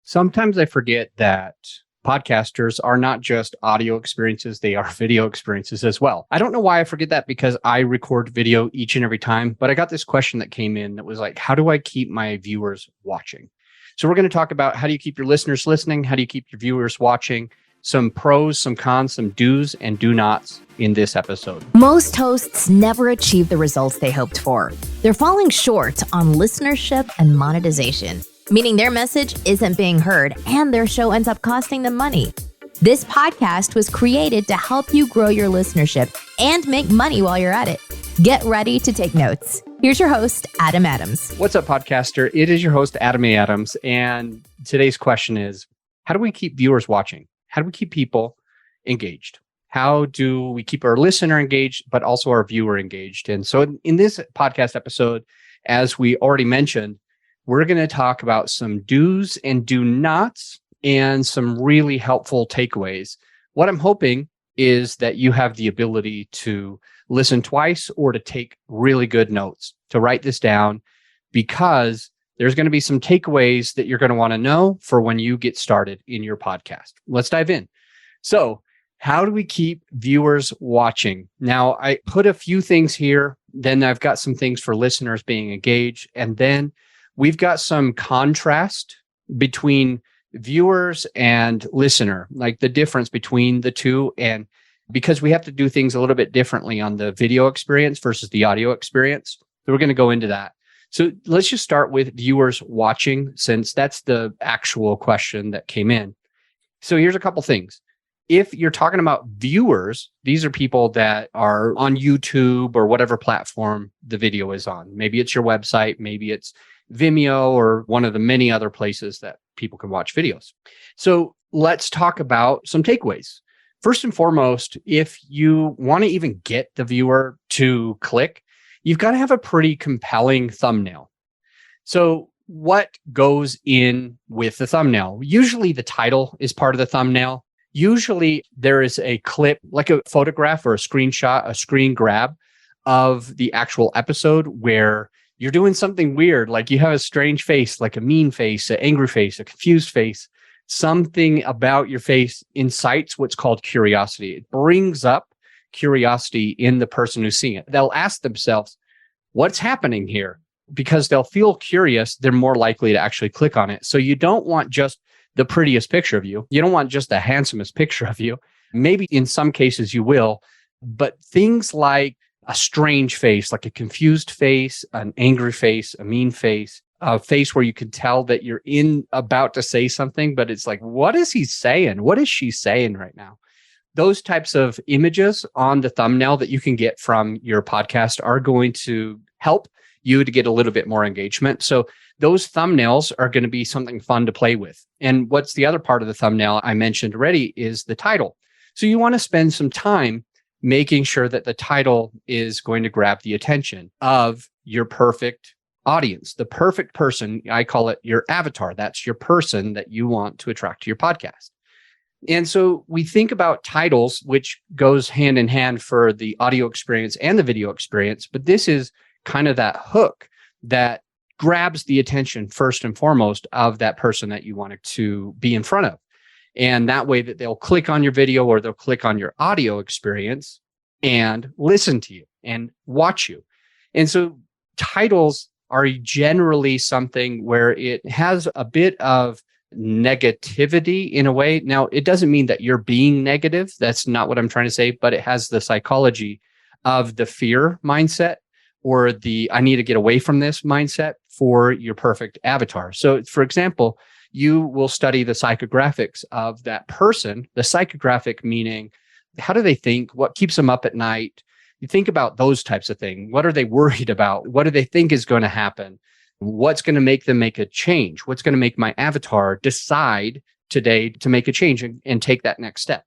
Sometimes I forget that podcasters are not just audio experiences, they are video experiences as well. I don't know why I forget that because I record video each and every time, but I got this question that came in that was like, how do I keep my viewers watching? So we're going to talk about how do you keep your listeners listening? How do you keep your viewers watching? Some pros, some cons, some do's and do nots in this episode. Most hosts never achieve the results they hoped for. They're falling short on listenership and monetization, meaning their message isn't being heard and their show ends up costing them money. This podcast was created to help you grow your listenership and make money while you're at it. Get ready to take notes. Here's your host, Adam Adams. What's up, podcaster? It is your host, Adam A. Adams. And today's question is, how do we keep viewers watching? How do we keep people engaged? How do we keep our listener engaged, but also our viewer engaged? And so in this podcast episode, as we already mentioned, we're going to talk about some do's and do nots and some really helpful takeaways. What I'm hoping is that you have the ability to listen twice or to take really good notes, to write this down, because there's going to be some takeaways that you're going to want to know for when you get started in your podcast. Let's dive in. So, how do we keep viewers watching? Now, I put a few things here, then I've got some things for listeners being engaged, and then we've got some contrast between viewers and listener, like the difference between the two. And because we have to do things a little bit differently on the video experience versus the audio experience, so we're going to go into that. So let's just start with viewers watching, since that's the actual question that came in. So here's a couple things. If you're talking about viewers, these are people that are on YouTube or whatever platform the video is on. Maybe it's your website, maybe it's Vimeo or one of the many other places that people can watch videos. So let's talk about some takeaways. First and foremost, if you want to even get the viewer to click, you've got to have a pretty compelling thumbnail. So what goes in with the thumbnail? Usually the title is part of the thumbnail. Usually there is a clip, like a photograph or a screenshot, a screen grab of the actual episode where you're doing something weird, like you have a strange face, like a mean face, an angry face, a confused face. Something about your face incites what's called curiosity. It brings up curiosity in the person who's seeing it. They'll ask themselves, what's happening here? Because they'll feel curious, they're more likely to actually click on it. So you don't want just the prettiest picture of you. You don't want just the handsomest picture of you. Maybe in some cases you will, but things like a strange face, like a confused face, an angry face, a mean face, a face where you can tell that you're about to say something, but it's like, what is he saying? What is she saying right now? Those types of images on the thumbnail that you can get from your podcast are going to help you to get a little bit more engagement. So those thumbnails are going to be something fun to play with. And what's the other part of the thumbnail I mentioned already is the title. So you want to spend some time making sure that the title is going to grab the attention of your perfect audience, the perfect person. I call it your avatar. That's your person that you want to attract to your podcast. And so we think about titles, which goes hand in hand for the audio experience and the video experience. But this is kind of that hook that grabs the attention first and foremost of that person that you wanted to be in front of. And that way that they'll click on your video or they'll click on your audio experience and listen to you and watch you. And so titles are generally something where it has a bit of negativity in a way. Now, it doesn't mean that you're being negative. That's not what I'm trying to say, but it has the psychology of the fear mindset or the I need to get away from this mindset for your perfect avatar. So, for example, you will study the psychographics of that person, the psychographic meaning, how do they think? What keeps them up at night? You think about those types of things. What are they worried about? What do they think is going to happen? What's going to make them make a change? What's going to make my avatar decide today to make a change and take that next step?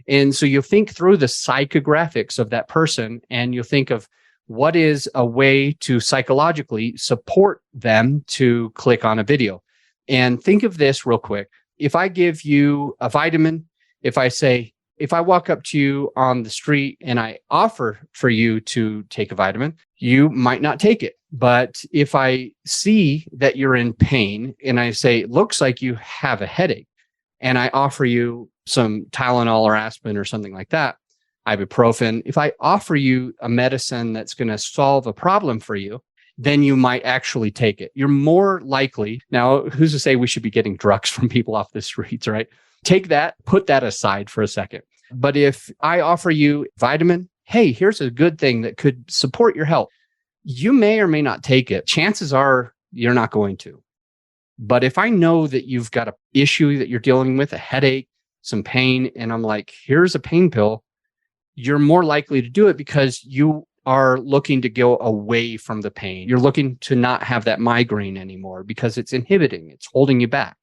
And so you'll think through the psychographics of that person and you'll think of what is a way to psychologically support them to click on a video. And think of this real quick. If I give you a vitamin, if I walk up to you on the street and I offer for you to take a vitamin, you might not take it. But if I see that you're in pain and I say, it looks like you have a headache, and I offer you some Tylenol or aspirin or something like that, ibuprofen, if I offer you a medicine that's going to solve a problem for you, then you might actually take it. You're more likely. Now, who's to say we should be getting drugs from people off the streets, right? Take that, put that aside for a second. But if I offer you vitamin, hey, here's a good thing that could support your health. You may or may not take it. Chances are you're not going to. But if I know that you've got an issue that you're dealing with, a headache, some pain, and I'm like, here's a pain pill, you're more likely to do it because you are looking to go away from the pain. You're looking to not have that migraine anymore because it's inhibiting, it's holding you back.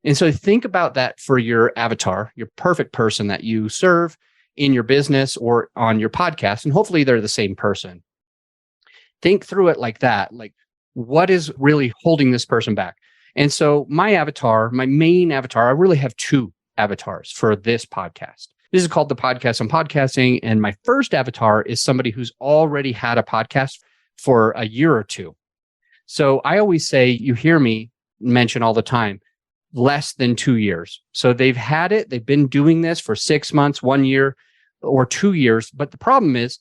And so think about that for your avatar, your perfect person that you serve in your business or on your podcast. And hopefully they're the same person. Think through it like that. Like, what is really holding this person back? And so my avatar, my main avatar, I really have two avatars for this podcast. This is called the Podcast on Podcasting. And my first avatar is somebody who's already had a podcast for a year or two. So I always say, you hear me mention all the time, less than 2 years. So they've had it. They've been doing this for 6 months, 1 year, or 2 years. But the problem is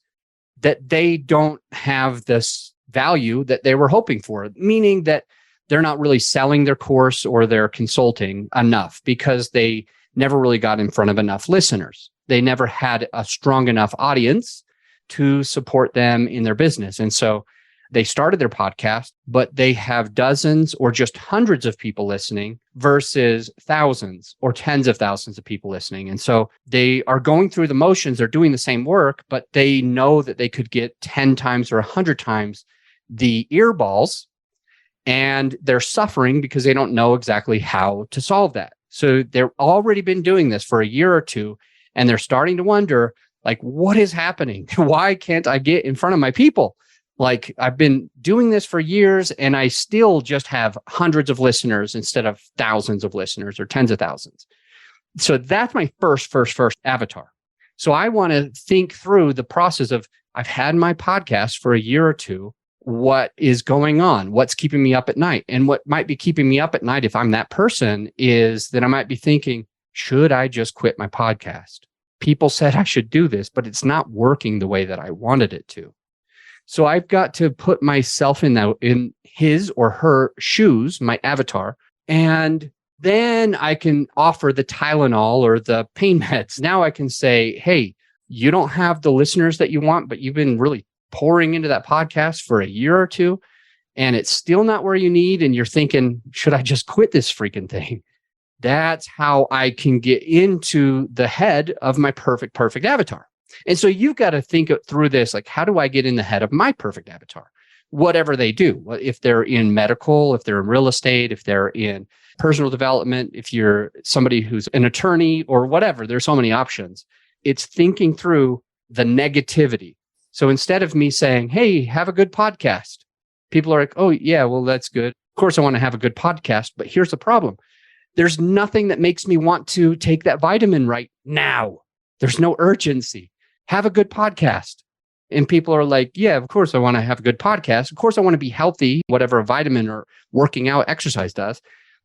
that they don't have this value that they were hoping for, meaning that they're not really selling their course or their consulting enough because they never really got in front of enough listeners. They never had a strong enough audience to support them in their business. And so they started their podcast, but they have dozens or just hundreds of people listening versus thousands or tens of thousands of people listening. And so they are going through the motions. They're doing the same work, but they know that they could get 10 times or 100 times the earballs, and they're suffering because they don't know exactly how to solve that. So they've already been doing this for a year or two, and they're starting to wonder, like, what is happening? Why can't I get in front of my people? Like, I've been doing this for years and I still just have hundreds of listeners instead of thousands of listeners or tens of thousands. So that's my first avatar. So I want to think through the process of, I've had my podcast for a year or two. What is going on? What's keeping me up at night? And what might be keeping me up at night, if I'm that person, is that I might be thinking, should I just quit my podcast? People said I should do this, but it's not working the way that I wanted it to. So I've got to put myself in his or her shoes, my avatar, and then I can offer the Tylenol or the pain meds. Now I can say, hey, you don't have the listeners that you want, but you've been really pouring into that podcast for a year or two, and it's still not where you need. And you're thinking, should I just quit this freaking thing? That's how I can get into the head of my perfect avatar. And so you've got to think through this, like, how do I get in the head of my perfect avatar? Whatever they do, if they're in medical, if they're in real estate, if they're in personal development, if you're somebody who's an attorney or whatever, there's so many options. It's thinking through the negativity. So instead of me saying, hey, have a good podcast, people are like, oh, yeah, well, that's good. Of course, I want to have a good podcast, but here's the problem. There's nothing that makes me want to take that vitamin right now. There's no urgency. Have a good podcast. And people are like, yeah, of course, I want to have a good podcast. Of course, I want to be healthy, whatever a vitamin or working out, exercise does.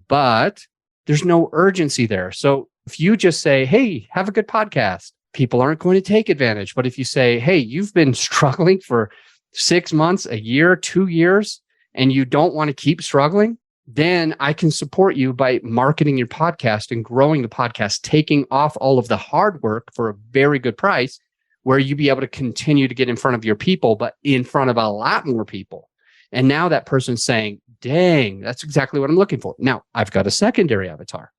But there's no urgency there. So if you just say, hey, have a good podcast, people aren't going to take advantage. But if you say, hey, you've been struggling for 6 months, a year, 2 years, and you don't want to keep struggling, then I can support you by marketing your podcast and growing the podcast, taking off all of the hard work for a very good price, where you be able to continue to get in front of your people, but in front of a lot more people. And now that person's saying, dang, that's exactly what I'm looking for. Now I've got a secondary avatar.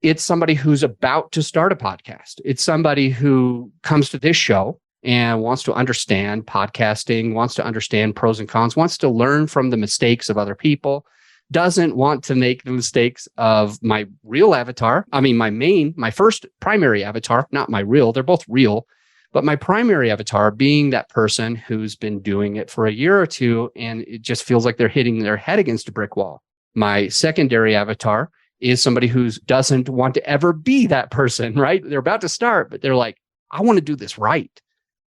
It's somebody who's about to start a podcast. It's somebody who comes to this show and wants to understand podcasting, wants to understand pros and cons, wants to learn from the mistakes of other people, doesn't want to make the mistakes of my real avatar. I mean, my first primary avatar, not my real, they're both real, but my primary avatar being that person who's been doing it for a year or two, and it just feels like they're hitting their head against a brick wall. My secondary avatar is somebody who doesn't want to ever be that person, right? They're about to start, but they're like, I want to do this right.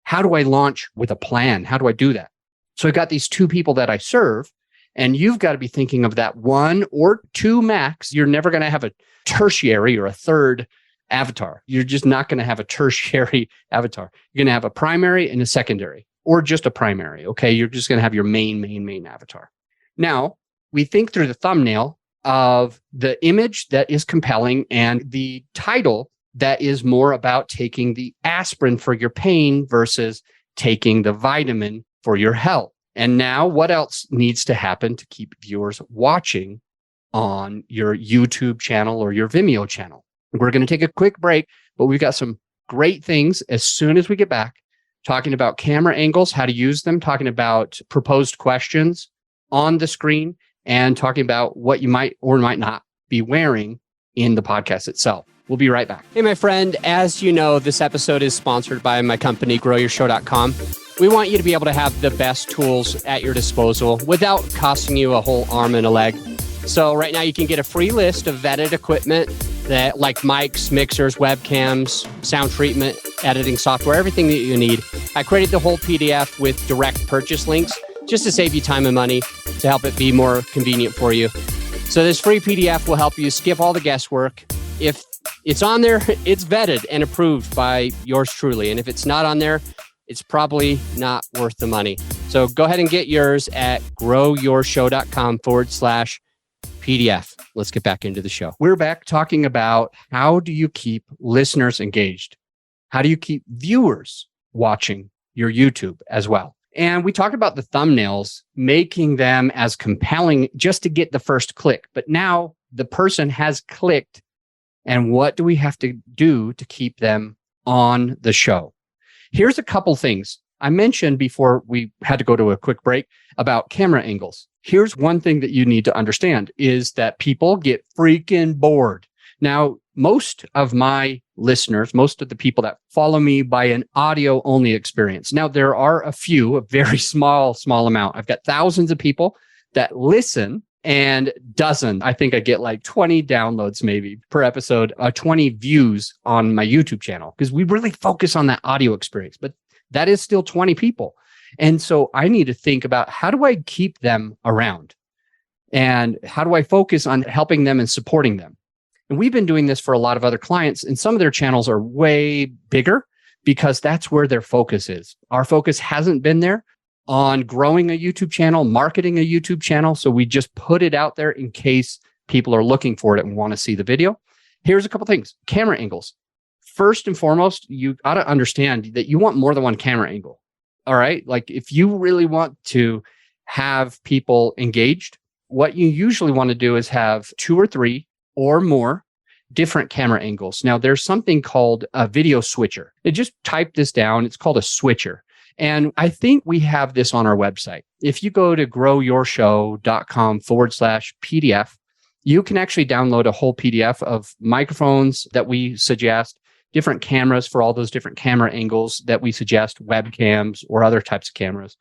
How do I launch with a plan? How do I do that? So I've got these two people that I serve, and you've got to be thinking of that one or two max. You're never going to have a tertiary or a third avatar. You're just not going to have a tertiary avatar. You're going to have a primary and a secondary, or just a primary. Okay. You're just going to have your main avatar. Now, we think through the thumbnail of the image that is compelling and the title that is more about taking the aspirin for your pain versus taking the vitamin for your health. And now what else needs to happen to keep viewers watching on your YouTube channel or your Vimeo channel? We're going to take a quick break, but we've got some great things as soon as we get back, talking about camera angles, how to use them, talking about proposed questions on the screen, and talking about what you might or might not be wearing in the podcast itself. We'll be right back. Hey, my friend, as you know, this episode is sponsored by my company, growyourshow.com. We want you to be able to have the best tools at your disposal without costing you a whole arm and a leg. So right now you can get a free list of vetted equipment that like mics, mixers, webcams, sound treatment, editing software, everything that you need. I created the whole PDF with direct purchase links just to save you time and money, to help it be more convenient for you. So this free PDF will help you skip all the guesswork. If it's on there, it's vetted and approved by yours truly. And if it's not on there, it's probably not worth the money. So go ahead and get yours at growyourshow.com/PDF. Let's get back into the show. We're back talking about how do you keep listeners engaged? How do you keep viewers watching your YouTube as well? And we talked about the thumbnails, making them as compelling just to get the first click. But now the person has clicked. And what do we have to do to keep them on the show? Here's a couple things. I mentioned before we had to go to a quick break about camera angles. Here's one thing that you need to understand is that people get freaking bored. Now, most of my listeners, most of the people that follow me by an audio only experience. Now, there are a very small amount. I've got thousands of people that listen and I think I get like 20 downloads maybe per episode, 20 views on my YouTube channel, because we really focus on that audio experience, but that is still 20 people. And so I need to think about how do I keep them around and how do I focus on helping them and supporting them? And we've been doing this for a lot of other clients, and some of their channels are way bigger because that's where their focus is. Our focus hasn't been there on growing a YouTube channel, marketing a YouTube channel. So we just put it out there in case people are looking for it and want to see the video. Here's a couple things. Camera angles. First and foremost, you got to understand that you want more than one camera angle. All right. Like if you really want to have people engaged, what you usually want to do is have 2 or 3 or more different camera angles. Now there's something called a video switcher. Just type this down. It's called a switcher. And I think we have this on our website. If you go to growyourshow.com/PDF, you can actually download a whole PDF of microphones that we suggest, different cameras for all those different camera angles that we suggest, webcams or other types of cameras.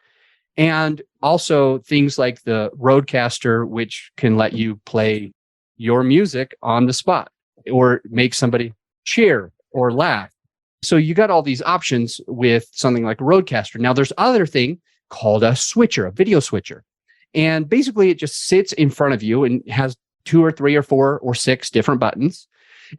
And also things like the Rodecaster, which can let you play your music on the spot or make somebody cheer or laugh. So you got all these options with something like a Rodecaster. Now there's other thing called a switcher, a video switcher. And basically it just sits in front of you and has 2 or 3 or 4 or 6 different buttons.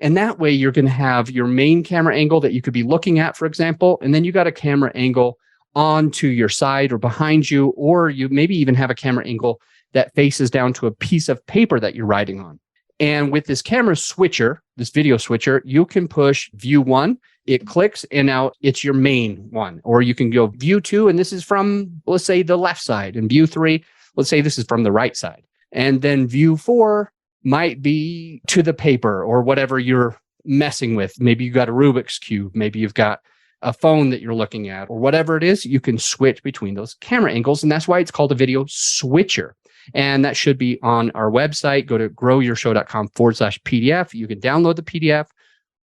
And that way you're going to have your main camera angle that you could be looking at, for example. And then you got a camera angle onto your side or behind you, or you maybe even have a camera angle that faces down to a piece of paper that you're writing on. And with this camera switcher, this video switcher, you can push view 1, it clicks, and now it's your main one. Or you can go view 2, and this is from, let's say, the left side. And view 3, let's say this is from the right side. And then view 4 might be to the paper or whatever you're messing with. Maybe you've got a Rubik's Cube. Maybe you've got a phone that you're looking at, or whatever it is. You can switch between those camera angles. And that's why it's called a video switcher. And that should be on our website. Go to growyourshow.com/PDF. You can download the PDF,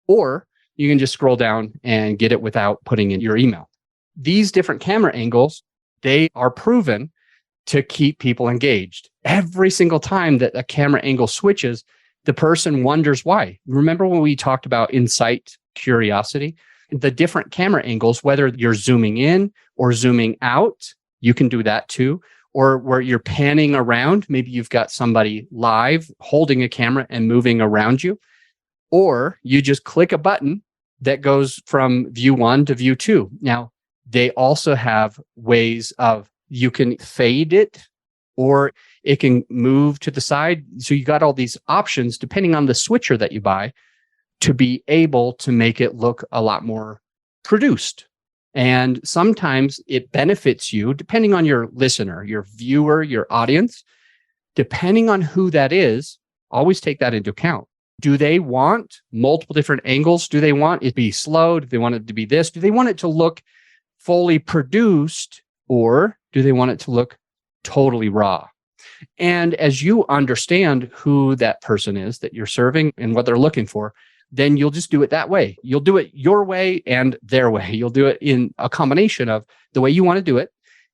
or you can just scroll down and get it without putting in your email. These different camera angles, they are proven to keep people engaged. Every single time that a camera angle switches, the person wonders why. Remember when we talked about incite curiosity? The different camera angles, whether you're zooming in or zooming out, you can do that too. Or where you're panning around, maybe you've got somebody live holding a camera and moving around you. Or you just click a button that goes from view 1 to view 2. Now, they also have ways of, you can fade it or it can move to the side. So you got all these options depending on the switcher that you buy to be able to make it look a lot more produced. And sometimes it benefits you depending on your listener, your viewer, your audience, depending on who that is. Always take that into account. Do they want multiple different angles? Do they want it to be slow? Do they want it to be this? Do they want it to look fully produced, or do they want it to look totally raw? And as you understand who that person is that you're serving and what they're looking for, then you'll just do it that way. You'll do it your way and their way. You'll do it in a combination of the way you want to do it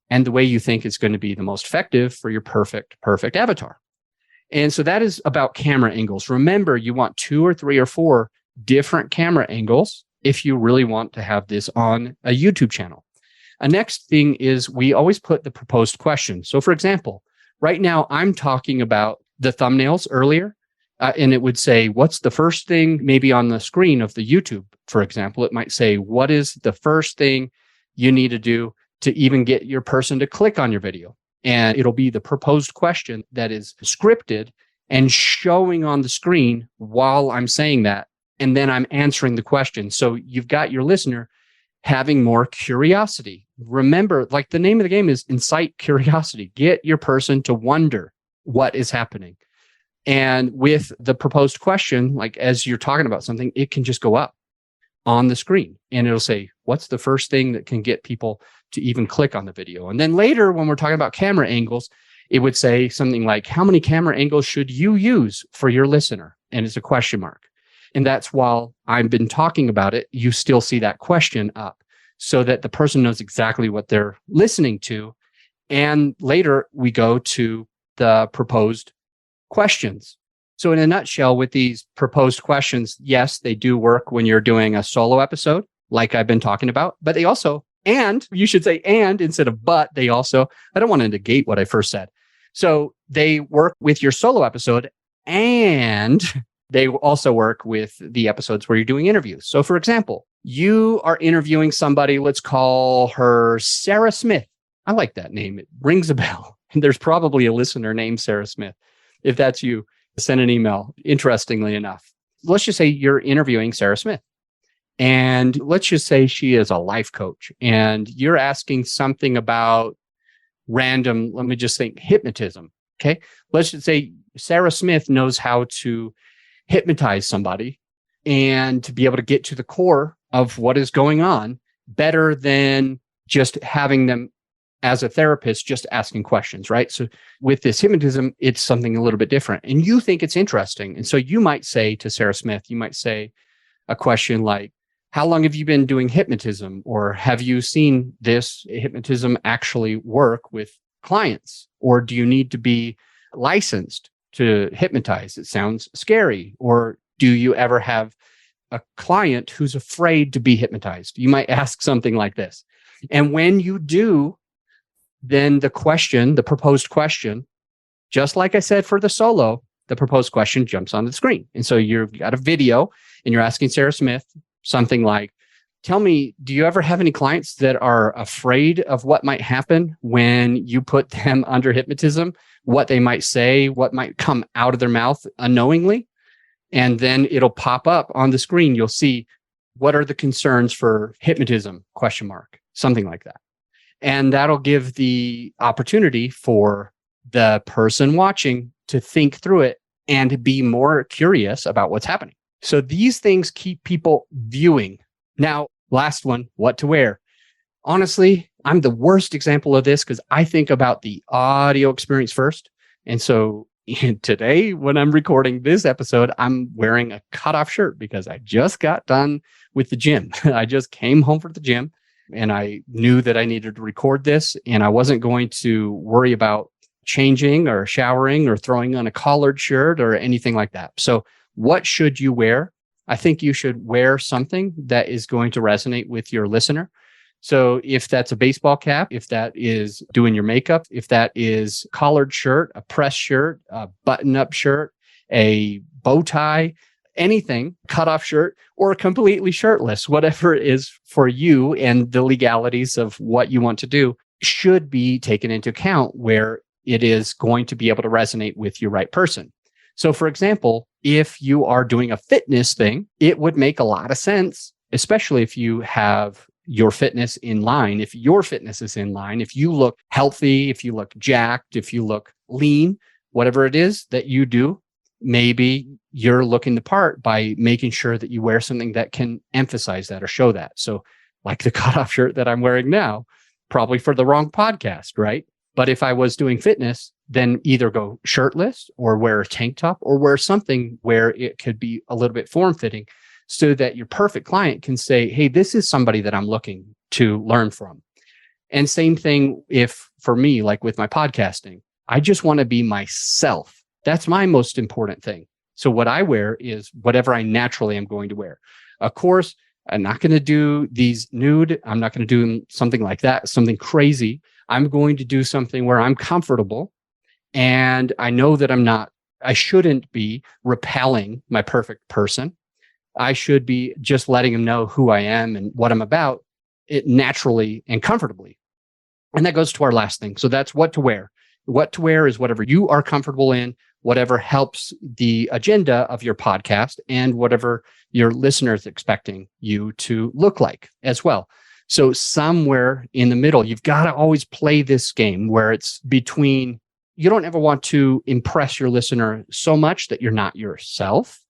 and the way you think is going to be the most effective for your perfect avatar. And so that is about camera angles. Remember, you want 2 or 3 or 4 different camera angles if you really want to have this on a YouTube channel. A next thing is we always put the proposed question. So for example, right now I'm talking about the thumbnails earlier, and it would say, what's the first thing maybe on the screen of the YouTube, for example, it might say, what is the first thing you need to do to even get your person to click on your video? And it'll be the proposed question that is scripted and showing on the screen while I'm saying that. And then I'm answering the question. So you've got your listener having more curiosity. Remember, like the name of the game is incite curiosity. Get your person to wonder what is happening. And with the proposed question, like as you're talking about something, it can just go up on the screen and it'll say, what's the first thing that can get people to even click on the video? And then later, when we're talking about camera angles, it would say something like, how many camera angles should you use for your listener? And it's a question mark. And that's while I've been talking about it, you still see that question up so that the person knows exactly what they're listening to. And later we go to the proposed questions. So in a nutshell, with these proposed questions, yes, they do work when you're doing a solo episode, like I've been talking about, but they also, and you should say and instead of but, they also, I don't want to negate what I first said. So they work with your solo episode and they also work with the episodes where you're doing interviews. So for example, you are interviewing somebody, let's call her Sarah Smith. I like that name. It rings a bell. And there's probably a listener named Sarah Smith. If that's you, send an email. Interestingly enough, let's just say you're interviewing Sarah Smith. And let's just say she is a life coach and you're asking something about random, let me just think, hypnotism. Okay. Let's just say Sarah Smith knows how to hypnotize somebody and to be able to get to the core of what is going on better than just having them as a therapist, just asking questions, right? So with this hypnotism, it's something a little bit different and you think it's interesting. And so you might say to Sarah Smith, you might say a question like, how long have you been doing hypnotism? Or have you seen this hypnotism actually work with clients? Or do you need to be licensed to hypnotize? It sounds scary. Or do you ever have a client who's afraid to be hypnotized? You might ask something like this. And when you do, then the question, the proposed question, just like I said for the solo, the proposed question jumps on the screen. And so you've got a video and you're asking Sarah Smith something like, tell me, do you ever have any clients that are afraid of what might happen when you put them under hypnotism? What they might say, what might come out of their mouth unknowingly? And then it'll pop up on the screen. You'll see, what are the concerns for hypnotism? ? Something like that. And that'll give the opportunity for the person watching to think through it and be more curious about what's happening. So these things keep people viewing. Now, last one, what to wear. Honestly, I'm the worst example of this because I think about the audio experience first. And so today, when I'm recording this episode, I'm wearing a cutoff shirt because I just got done with the gym. I just came home from the gym. And I knew that I needed to record this and I wasn't going to worry about changing or showering or throwing on a collared shirt or anything like that. So what should you wear? I think you should wear something that is going to resonate with your listener. So if that's a baseball cap, if that is doing your makeup, if that is collared shirt, a press shirt, a button-up shirt, a bow tie, anything, cutoff shirt, or completely shirtless, whatever it is for you and the legalities of what you want to do should be taken into account where it is going to be able to resonate with your right person. So for example, if you are doing a fitness thing, it would make a lot of sense, especially if you have your fitness in line. If your fitness is in line, if you look healthy, if you look jacked, if you look lean, whatever it is that you do, maybe you're looking the part by making sure that you wear something that can emphasize that or show that. So like the cutoff shirt that I'm wearing now, probably for the wrong podcast, right? But if I was doing fitness, then either go shirtless or wear a tank top or wear something where it could be a little bit form-fitting so that your perfect client can say, hey, this is somebody that I'm looking to learn from. And same thing if for me, like with my podcasting, I just want to be myself. That's my most important thing. So what I wear is whatever I naturally am going to wear. Of course, I'm not going to do these nude. I'm not going to do something like that, something crazy. I'm going to do something where I'm comfortable. And I know that I shouldn't be repelling my perfect person. I should be just letting them know who I am and what I'm about, it naturally and comfortably. And that goes to our last thing. So that's what to wear. What to wear is whatever you are comfortable in, whatever helps the agenda of your podcast and whatever your listeners expecting you to look like as well. So somewhere in the middle, you've got to always play this game where it's between, you don't ever want to impress your listener so much that you're not yourself.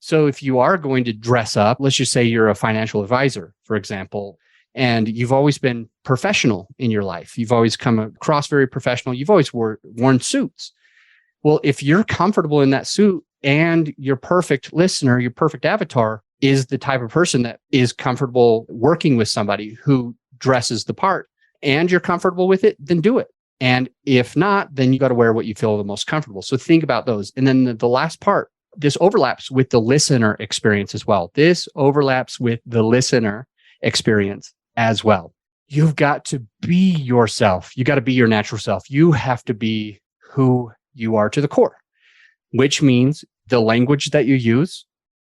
So if you are going to dress up, let's just say you're a financial advisor, for example, and you've always been professional in your life. You've always come across very professional. You've always worn suits. Well, if you're comfortable in that suit and your perfect listener, your perfect avatar is the type of person that is comfortable working with somebody who dresses the part and you're comfortable with it, then do it. And if not, then you got to wear what you feel the most comfortable. So think about those. And then the last part, this overlaps with the listener experience as well. This overlaps with the listener experience as well. You've got to be yourself. You got to be your natural self. You have to be who you are to the core, which means the language that you use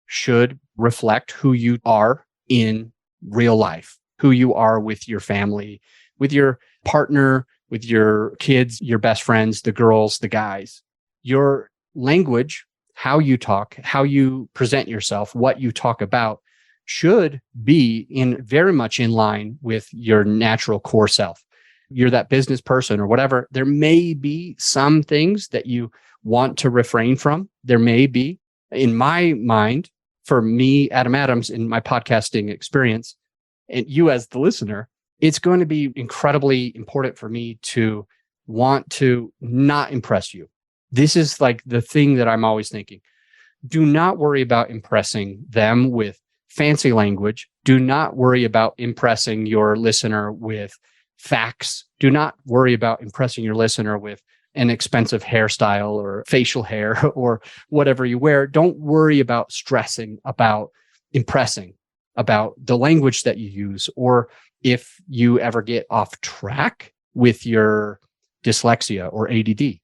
should reflect who you are in real life, who you are with your family, with your partner, with your kids, your best friends, the girls, the guys. Your language, how you talk, how you present yourself, what you talk about should be very much in line with your natural core self. You're that business person or whatever. There may be some things that you want to refrain from. There may be, in my mind, for me, Adam Adams, in my podcasting experience, and you as the listener, it's going to be incredibly important for me to want to not impress you. This is like the thing that I'm always thinking. Do not worry about impressing them with fancy language. Do not worry about impressing your listener with facts. Do not worry about impressing your listener with an expensive hairstyle or facial hair or whatever you wear. Don't worry about stressing about impressing, about the language that you use, or if you ever get off track with your dyslexia or ADD.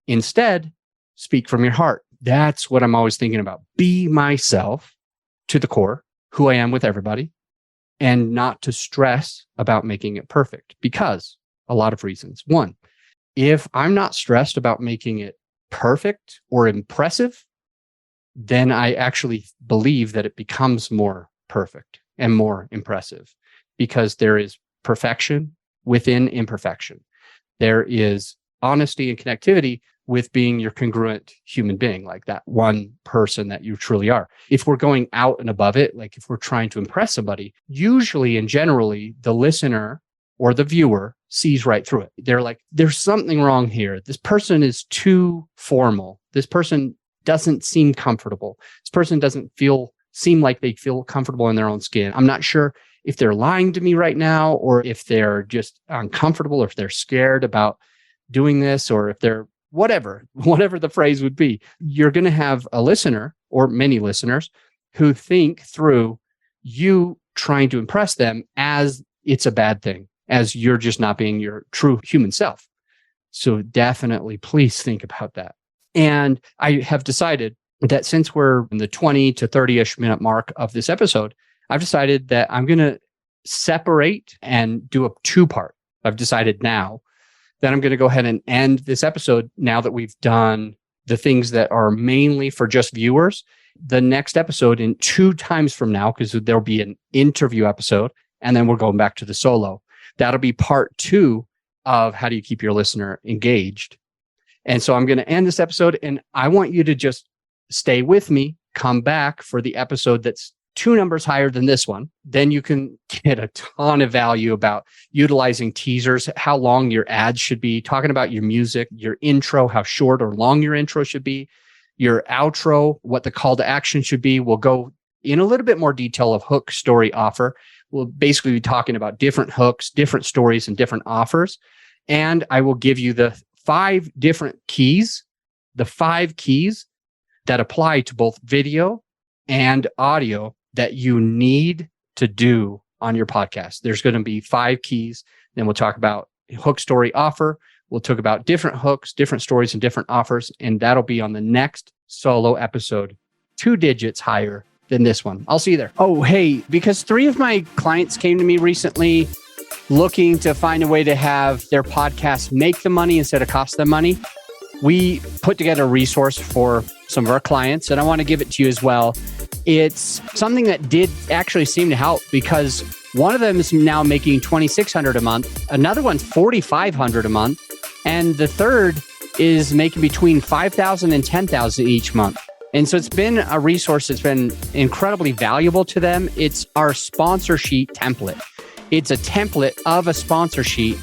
Instead, speak from your heart. That's what I'm always thinking about. Be myself to the core, who I am with everybody, and not to stress about making it perfect because a lot of reasons. One, if I'm not stressed about making it perfect or impressive, then I actually believe that it becomes more perfect and more impressive because there is perfection within imperfection. There is honesty and connectivity with being your congruent human being, like that one person that you truly are. If we're going out and above it, like if we're trying to impress somebody, usually and generally, the listener or the viewer sees right through it. They're like, there's something wrong here. This person is too formal. This person doesn't seem comfortable. This person doesn't seem like they feel comfortable in their own skin. I'm not sure if they're lying to me right now, or if they're just uncomfortable, or if they're scared about doing this, or if they're whatever the phrase would be. You're going to have a listener or many listeners who think through you trying to impress them as it's a bad thing, as you're just not being your true human self. So definitely, please think about that. And I have decided that since we're in the 20 to 30-ish minute mark of this episode, I've decided that I'm going to separate and do a two-part. I've decided now that I'm going to go ahead and end this episode now that we've done the things that are mainly for just viewers. The next episode in 2 times from now, because there'll be an interview episode, and then we're going back to the solo. That'll be part 2 of how do you keep your listener engaged. And so I'm going to end this episode, and I want you to just stay with me, come back for the episode that's 2 numbers higher than this one. Then you can get a ton of value about utilizing teasers, how long your ads should be, talking about your music, your intro, how short or long your intro should be, your outro, what the call to action should be. We'll go in a little bit more detail of hook, story, offer. We'll basically be talking about different hooks, different stories, and different offers. And I will give you the 5 different keys, the 5 keys that apply to both video and audio that you need to do on your podcast. There's going to be 5 keys. Then we'll talk about hook, story, offer. We'll talk about different hooks, different stories, and different offers. And that'll be on the next solo episode, 2 digits higher than this one. I'll see you there. Oh, hey, because 3 of my clients came to me recently looking to find a way to have their podcast make them money instead of cost them money, we put together a resource for some of our clients, and I want to give it to you as well. It's something that did actually seem to help, because one of them is now making $2,600 a month, another one's $4,500 a month, and the third is making between $5,000 and $10,000 each month. And so it's been a resource that's been incredibly valuable to them. It's our sponsor sheet template. It's a template of a sponsor sheet,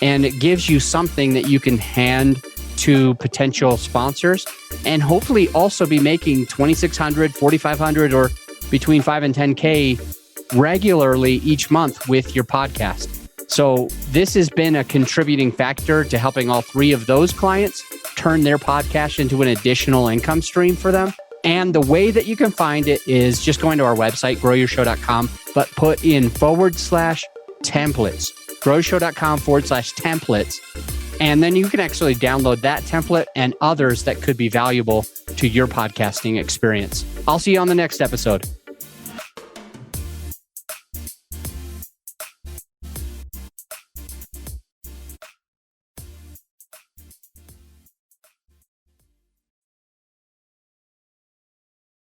and it gives you something that you can hand to potential sponsors and hopefully also be making $2,600, $4,500, or between $5,000 and $10,000 regularly each month with your podcast. So this has been a contributing factor to helping all 3 of those clients turn their podcast into an additional income stream for them. And the way that you can find it is just going to our website, growyourshow.com, but put in /templates, growyourshow.com/templates. And then you can actually download that template and others that could be valuable to your podcasting experience. I'll see you on the next episode.